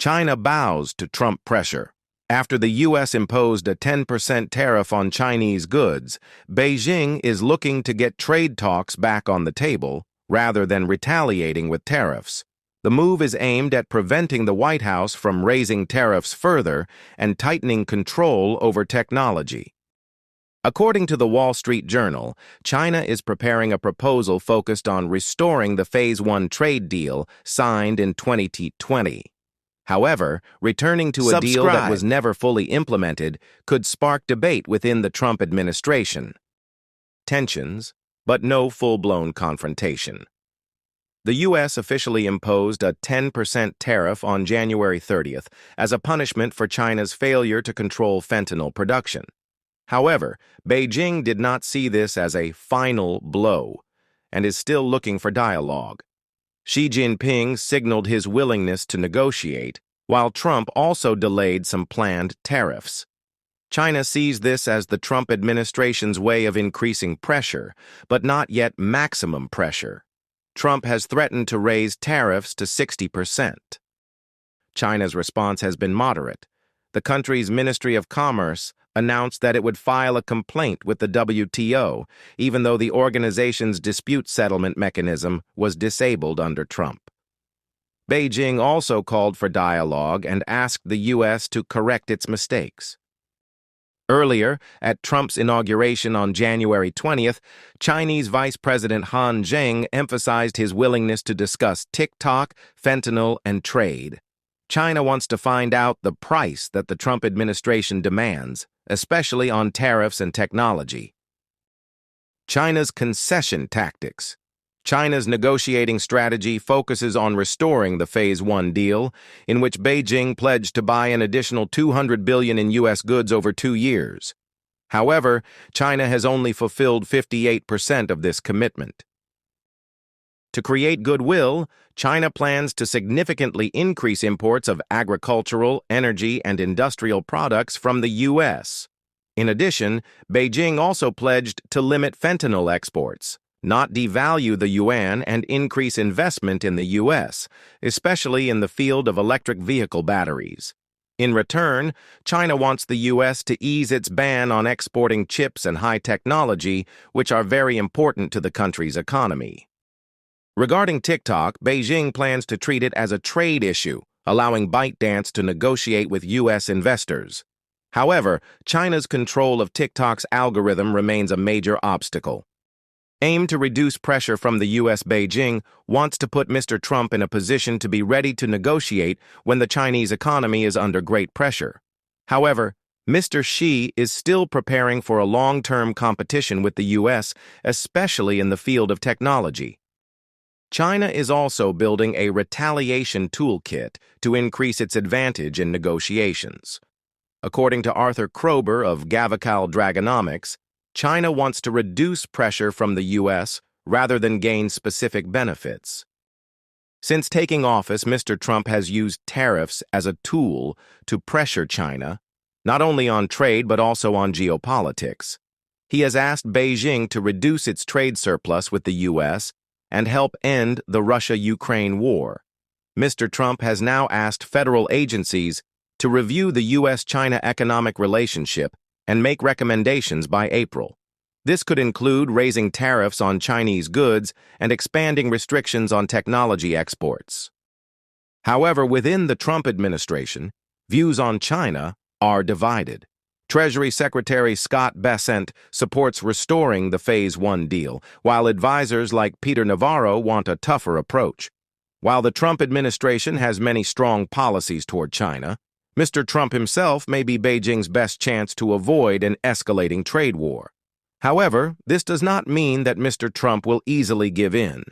China bows to Trump pressure. After the U.S. imposed a 10% tariff on Chinese goods, Beijing is looking to get trade talks back on the table rather than retaliating with tariffs. The move is aimed at preventing the White House from raising tariffs further and tightening control over technology. According to the Wall Street Journal, China is preparing a proposal focused on restoring the Phase 1 trade deal signed in 2020. However, returning to a deal that was never fully implemented could spark debate within the Trump administration. Tensions, but no full-blown confrontation. The U.S. officially imposed a 10% tariff on January 30th as a punishment for China's failure to control fentanyl production. However, Beijing did not see this as a final blow and is still looking for dialogue. Xi Jinping signaled his willingness to negotiate, while Trump also delayed some planned tariffs. China sees this as the Trump administration's way of increasing pressure, but not yet maximum pressure. Trump has threatened to raise tariffs to 60%. China's response has been moderate. The country's Ministry of Commerce announced that it would file a complaint with the WTO, even though the organization's dispute settlement mechanism was disabled under Trump. Beijing also called for dialogue and asked the U.S. to correct its mistakes. Earlier, at Trump's inauguration on January 20th, Chinese Vice President Han Zheng emphasized his willingness to discuss TikTok, fentanyl, and trade. China wants to find out the price that the Trump administration demands, especially on tariffs and technology. China's concession tactics. China's negotiating strategy focuses on restoring the Phase 1 deal, in which Beijing pledged to buy an additional $200 billion in U.S. goods over 2 years. However, China has only fulfilled 58% of this commitment. To create goodwill, China plans to significantly increase imports of agricultural, energy, and industrial products from the U.S. In addition, Beijing also pledged to limit fentanyl exports, not devalue the yuan, and increase investment in the U.S., especially in the field of electric vehicle batteries. In return, China wants the U.S. to ease its ban on exporting chips and high technology, which are very important to the country's economy. Regarding TikTok, Beijing plans to treat it as a trade issue, allowing ByteDance to negotiate with U.S. investors. However, China's control of TikTok's algorithm remains a major obstacle. Aimed to reduce pressure from the U.S., Beijing wants to put Mr. Trump in a position to be ready to negotiate when the Chinese economy is under great pressure. However, Mr. Xi is still preparing for a long-term competition with the U.S., especially in the field of technology. China is also building a retaliation toolkit to increase its advantage in negotiations. According to Arthur Krober of Gavical Dragonomics, China wants to reduce pressure from the U.S. rather than gain specific benefits. Since taking office, Mr. Trump has used tariffs as a tool to pressure China, not only on trade but also on geopolitics. He has asked Beijing to reduce its trade surplus with the U.S. and help end the Russia-Ukraine war. Mr. Trump has now asked federal agencies to review the U.S.-China economic relationship and make recommendations by April. This could include raising tariffs on Chinese goods and expanding restrictions on technology exports. However, within the Trump administration, views on China are divided. Treasury Secretary Scott Bessent supports restoring the Phase 1 deal, while advisors like Peter Navarro want a tougher approach. While the Trump administration has many strong policies toward China, Mr. Trump himself may be Beijing's best chance to avoid an escalating trade war. However, this does not mean that Mr. Trump will easily give in.